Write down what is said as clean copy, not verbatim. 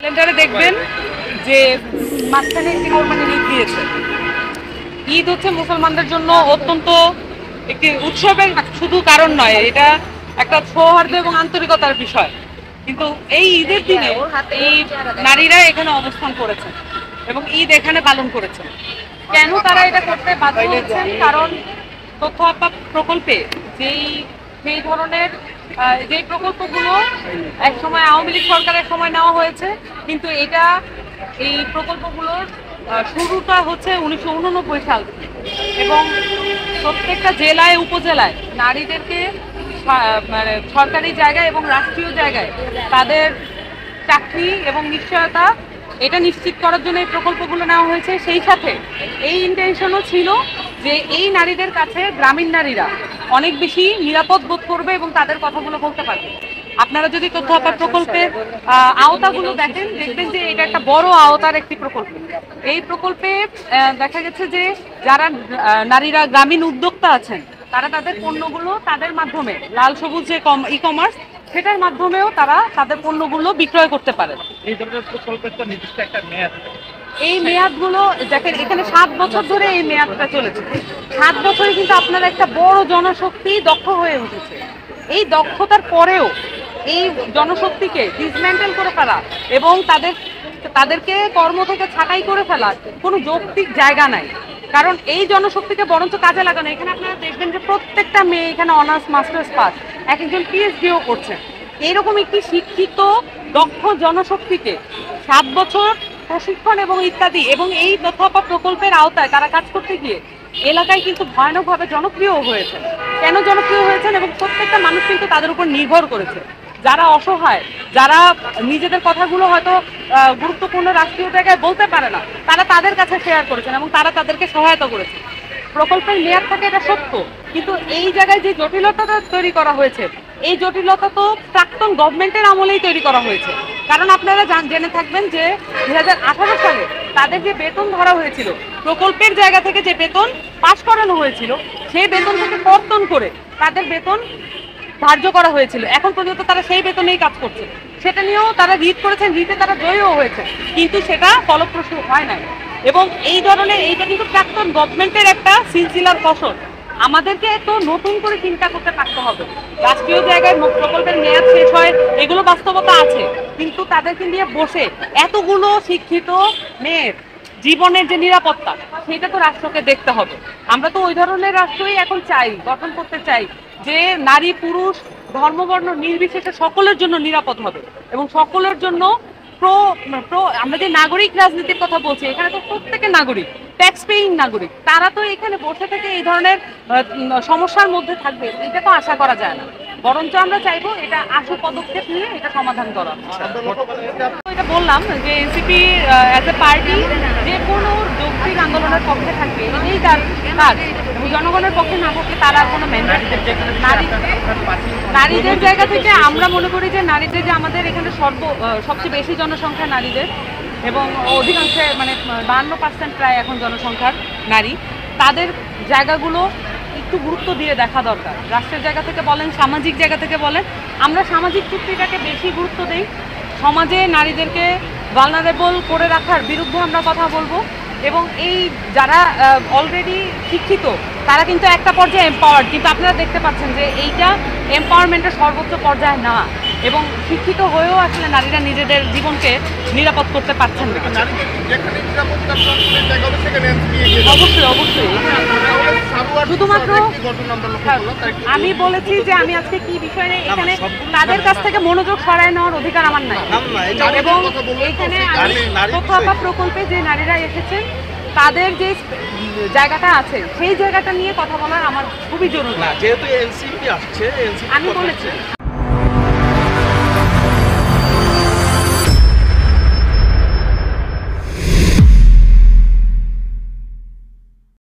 ক্যালেন্ডারে দেখবেন যে মাঝখানে একটি কোরবানির ঈদ দিয়েছে। ঈদ হচ্ছে মুসলমানদের জন্য অত্যন্ত একটি উৎসবের শুধু কারণ নয়, এটা একটা সৌহার্দ্য এবং আন্তরিকতার বিষয়। কিন্তু এই ঈদের দিনে এই নারীরা এখানে অবস্থান করেছেন এবং ঈদ এখানে পালন করেছেন। কেন তারা এটা করতে বাধ্য হচ্ছেন? কারণ তথ্য আপাত প্রকল্পে সেই ধরনের যে প্রকল্পগুলো এক সময় আওয়ামী লীগ সরকারের সময় নেওয়া হয়েছে, কিন্তু এই প্রকল্পগুলোর শুরুটা হচ্ছে 1989 সাল থেকে, এবং প্রত্যেকটা জেলায় উপজেলায় নারীদেরকে মানে সরকারি জায়গায় এবং রাষ্ট্রীয় জায়গায় তাদের চাকরি এবং নিশ্চয়তা এটা নিশ্চিত করার জন্য এই প্রকল্পগুলো নেওয়া হয়েছে। সেই সাথে এই ইন্টেনশনও ছিল যে এই নারীদের কাছে গ্রামীণ নারীরা অনেক বেশি নিরাপদ বোধ করবে এবং তাদের কথাগুলো বলতে পারবে। আপনারা যদি তথ্য আপাত প্রকল্পের আওতাগুলো দেখেন, দেখবেন যে এটা একটা বড় আওতার একটি প্রকল্প। এই প্রকল্পে দেখা গেছে যে যারা নারীরা গ্রামীণ উদ্যোক্তা আছেন, তারা তাদের পণ্যগুলো তাদের মাধ্যমে লাল সবুজ যে ই কমার্স, সেটার মাধ্যমেও তারা তাদের পণ্যগুলো বিক্রয় করতে পারে। এই ধরনের প্রকল্পের তো নির্দিষ্ট একটা মেয়াদ, এই মেয়াদগুলো দেখেন, এখানে 7 বছর ধরে এই মেয়াদটা চলেছে। 7 বছরে কিন্তু আপনার একটা বড় জনশক্তি দক্ষ হয়ে উঠেছে। এই দক্ষতার পরেও এই জনশক্তিকে ডিসম্যান্টেল করে ফেলা এবং তাদেরকে কর্ম থেকে ছাঁটাই করে ফেলা কোনো যৌক্তিক জায়গা নাই। কারণ এই জনশক্তিকে বরঞ্চ কাজে লাগানো। এখানে আপনারা দেখবেন যে প্রত্যেকটা মেয়ে এখানে অনার্স মাস্টার্স পাস, এক একজন পিএইচডিও করছেন। এইরকম একটি শিক্ষিত দক্ষ জনশক্তিকে 7 বছর প্রশিক্ষণ এবং ইত্যাদি এবং এই তথ্য আপাত প্রকল্পের আওতায় তারা কাজ করতে গিয়ে এলাকায় কিন্তু ভয়ানকভাবে জনপ্রিয় হয়েছে। কেন জনপ্রিয় হয়েছেন? এবং প্রত্যেকটা মানুষ কিন্তু তাদের উপর নির্ভর করেছে। যারা অসহায়, যারা নিজেদের কথাগুলো হয়তো গুরুত্বপূর্ণ রাষ্ট্রীয় জায়গায় বলতে পারে না, তারা তাদের কাছে শেয়ার করেছেন এবং তারা তাদেরকে সহায়তা করেছে। প্রকল্পের মেয়াদ থাকে, এটা সত্য, কিন্তু এই জায়গায় যে জটিলতাটা তৈরি করা হয়েছে, এই জটিলতা তো প্রাক্তন গভর্নমেন্টের আমলেই তৈরি করা হয়েছে। কারণ আপনারা জেনে থাকবেন যে 2018 সালে তাদের যে বেতন ধরা হয়েছিল, প্রকল্পের জায়গা থেকে যে বেতন পাস করানো হয়েছিল, সেই বেতন থেকে কর্তন করে তাদের বেতন ধার্য করা হয়েছিল। এখন পর্যন্ত তারা সেই বেতনেই কাজ করছে। সেটা নিয়েও তারা রিট করেছেন, রিটে তারা জয়ীও হয়েছে, কিন্তু সেটা ফলপ্রসূ হয় নাই। এবং এই ধরনের এইটা কিন্তু প্রাক্তন গভর্নমেন্টের একটা সিলসিলার ফসল। আমাদেরকে তো নতুন করে চিন্তা করতে পারতে হবে। রাষ্ট্রীয় জায়গায় প্রকল্পের মেয়াদ শেষ হয়, এগুলো বাস্তবতা আছে, কিন্তু তাদেরকে নিয়ে বসে এতগুলো শিক্ষিত মেয়ের জীবনের যে নিরাপত্তা, সেটা তো রাষ্ট্রকে দেখতে হবে। আমরা তো ওই ধরনের রাষ্ট্রই এখন চাই, গঠন করতে চাই, যে নারী পুরুষ ধর্মবর্ণ নির্বিশেষে সকলের জন্য নিরাপদ হবে এবং সকলের জন্য আমরা যে নাগরিক রাজনীতির কথা বলছি, এখানে তো প্রত্যেকে নাগরিক, ট্যাক্স পেইং নাগরিক। তারা তো এখানে বসে থেকে এই ধরনের সমস্যার মধ্যে থাকবে, এটা তো আশা করা যায় না। বরঞ্চ আমরা চাইবো এটা আশু পদক্ষেপ নিয়ে এটা সমাধান করা। এটা বললাম যে এনসিপি অ্যাজ এ পার্টি যে কোনো যৌক্তিক আন্দোলনের পক্ষে থাকবে, এটাই তার কাজ। এবং জনগণের পক্ষে না থাকলে তারা কোনো ম্যান্ডেট দেবে। নারীদের জায়গা থেকে আমরা মনে করি যে নারীদের যে আমাদের এখানে সবচেয়ে বেশি জনসংখ্যা নারীদের, এবং অধিকাংশে মানে 52% প্রায় এখন জনসংখ্যার নারী, তাদের জায়গাগুলো একটু গুরুত্ব দিয়ে দেখা দরকার। রাষ্ট্রের জায়গা থেকে বলেন, সামাজিক জায়গা থেকে বলেন, আমরা সামাজিক চুক্তিটাকে বেশি গুরুত্ব দেই। সমাজে নারীদেরকে ভালনারেবল করে রাখার বিরুদ্ধে আমরা কথা বলবো। এবং এই যারা অলরেডি শিক্ষিত, তারা কিন্তু একটা পর্যায়ে এম্পাওয়ার্ড, কিন্তু আপনারা দেখতে পাচ্ছেন যে এইটা এম্পাওয়ারমেন্টের সর্বোচ্চ পর্যায়ে না, এবং শিক্ষিত হয়েও আসলে নারীরা নিজেদের জীবনকে নিরাপদ করতে পারছেন না। অবশ্যই অবশ্যই শুধুমাত্র আমি বলেছি যে আমি আজকে কি বিষয়ে এখানে তাদের কাছ থেকে মনোযোগ সরায় নেওয়ার অধিকার আমার নাই। এবং এখানে তথ্য আপাত প্রকল্পে যে নারীরা এসেছেন, তাদের যে জায়গাটা আছে, সেই জায়গাটা নিয়ে কথা বলার আমার খুবই জরুরি। যেহেতু এনসিপি আসছে, আমি বলেছি